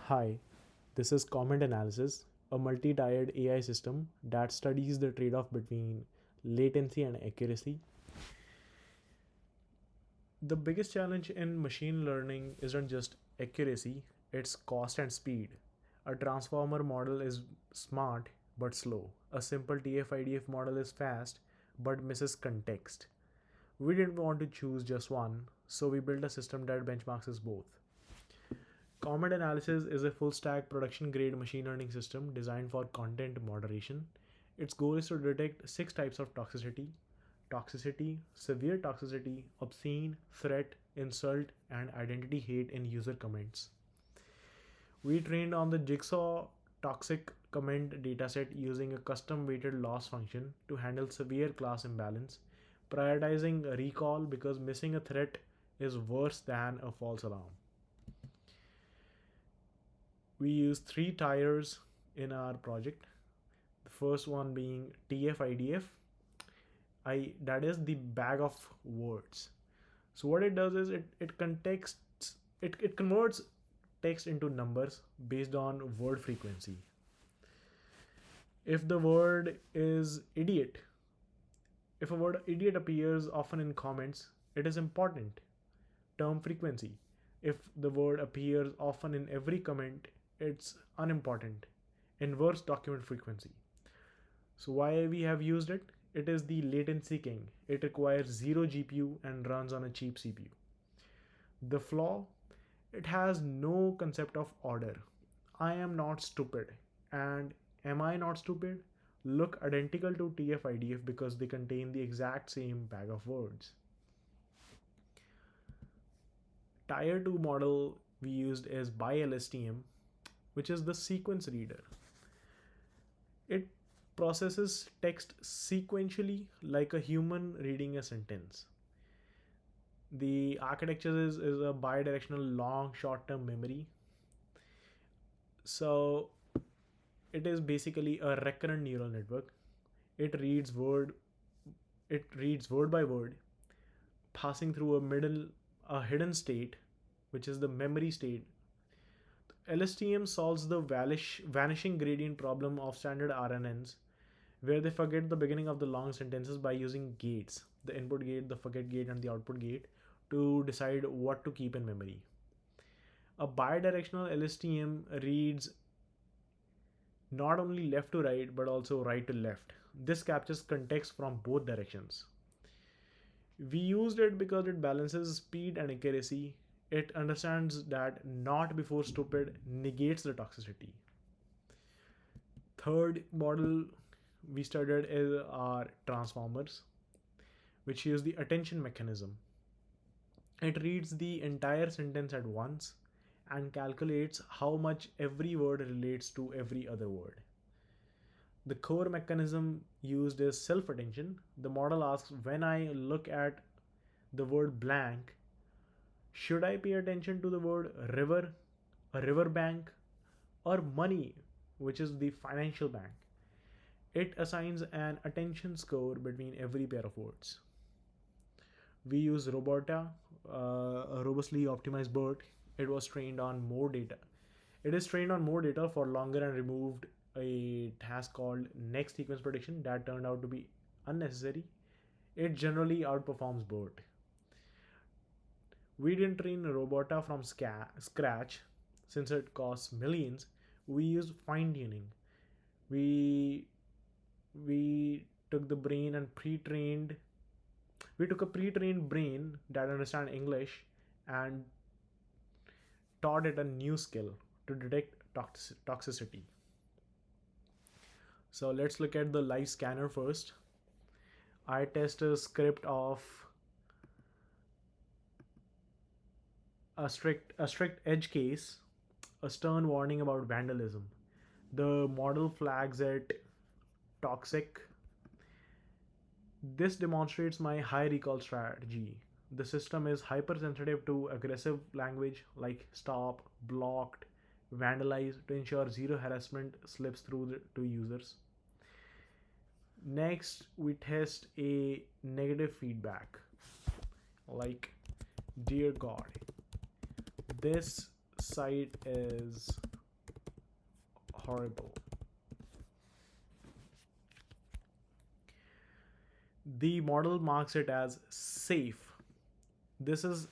Hi, this is CommentAnalysis, a multi-tiered AI system that studies the trade-off between latency and accuracy. The biggest challenge in machine learning isn't just accuracy, it's cost and speed. A transformer model is smart but slow. A simple TF-IDF model is fast but misses context. We didn't want to choose just one, so we built a system that benchmarks us both. CommentAnalysis is a full stack production grade machine learning system designed for content moderation. Its goal is to detect six types of toxicity, severe toxicity, obscene, threat, insult, and identity hate in user comments. We trained on the Jigsaw toxic comment dataset using a custom weighted loss function to handle severe class imbalance, prioritizing a recall because missing a threat is worse than a false alarm. We use three tiers in our project. The first one being TF-IDF. That is the bag of words. So what it does is it converts text into numbers based on word frequency. If the word is idiot, if a word idiot appears often in comments, it is important. Term frequency. If the word appears often in every comment, it's unimportant. Inverse document frequency. So why we have used it? It is the latency king. It requires zero GPU and runs on a cheap CPU. The flaw, it has no concept of order. I am not stupid. And am I not stupid? Look identical to TF-IDF because they contain the exact same bag of words. Tier 2 model we used is ByLSTM, which is the sequence reader. It processes text sequentially like a human reading a sentence. The architecture is a bidirectional long short-term memory. So it is basically a recurrent neural network. It reads word by word, passing through a hidden state, which is the memory state. LSTM solves the vanishing gradient problem of standard RNNs, where they forget the beginning of the long sentences by using gates, the input gate, the forget gate, and the output gate, to decide what to keep in memory. A bidirectional LSTM reads not only left to right but also right to left. This captures context from both directions. We used it because it balances speed and accuracy. It understands that not before stupid negates the toxicity. Third model we studied is our transformers, which use the attention mechanism. It reads the entire sentence at once and calculates how much every word relates to every other word. The core mechanism used is self attention. The model asks, when I look at the word blank, should I pay attention to the word river, a river bank, or money, which is the financial bank? It assigns an attention score between every pair of words. We use Robota, a robustly optimized BERT. It was trained on more data. It is trained on more data for longer and removed a task called next sequence prediction that turned out to be unnecessary. It generally outperforms BERT. We didn't train Robota from scratch since it costs millions. We used fine tuning. We we took the brain and pre-trained we took a pre-trained brain that understands English and taught it a new skill to detect toxicity. So let's look at the live scanner first. I test a script of a strict edge case, a stern warning about vandalism. The model flags it toxic. This demonstrates my high recall strategy. The system is hypersensitive to aggressive language like stop, blocked, vandalize to ensure zero harassment slips through to users. Next, we test a negative feedback like, dear God, this site is horrible. The model marks it as safe. This is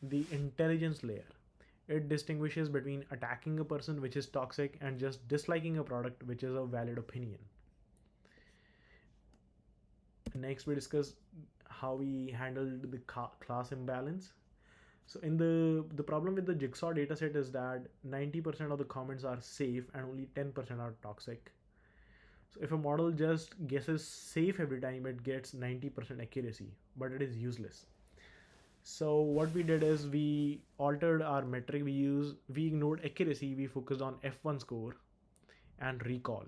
the intelligence layer. It distinguishes between attacking a person, which is toxic, and just disliking a product, which is a valid opinion. Next, we discuss how we handled the class imbalance. So in the problem with the jigsaw dataset is that 90% of the comments are safe and only 10% are toxic. So if a model just guesses safe every time, it gets 90% accuracy, but it is useless. So what we did is we altered our metric. We ignored accuracy. We focused on F1 score and recall.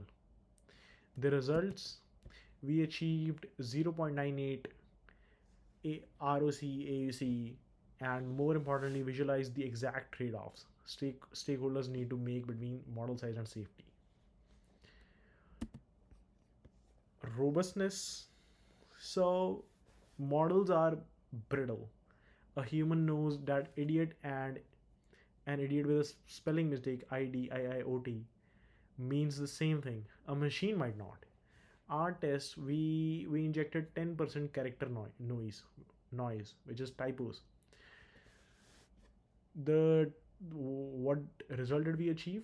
The results, we achieved 0.98 ROC, AUC, and more importantly, visualize the exact trade-offs stakeholders need to make between model size and safety. Robustness. So models are brittle. A human knows that idiot and an idiot with a spelling mistake, IDIIOT, means the same thing. A machine might not. Our test, we injected 10% character noise, which is typos. The what result did we achieve?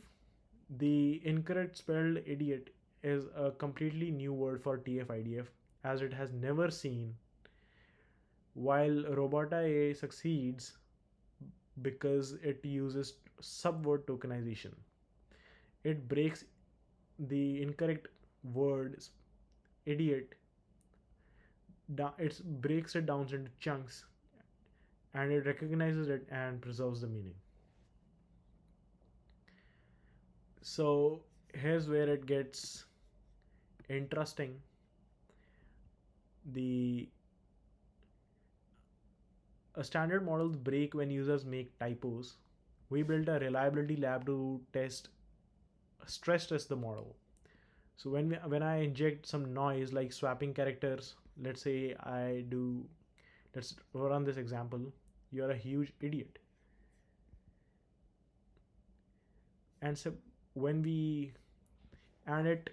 The incorrect spelled idiot is a completely new word for TF-IDF, as it has never seen, while Robota A succeeds because it uses subword tokenization. It breaks the incorrect word idiot, it breaks it down into chunks, and it recognizes it and preserves the meaning. So here's where it gets interesting. The standard models break when users make typos. We built a reliability lab to stress test the model. So when I inject some noise like swapping characters, let's say let's run this example. You're a huge idiot. And so and it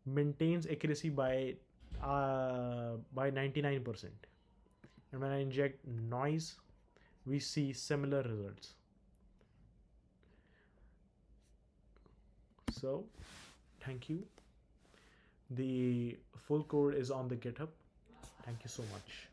maintains accuracy by 99%. And when I inject noise, we see similar results. So thank you. The full code is on the GitHub. Thank you so much.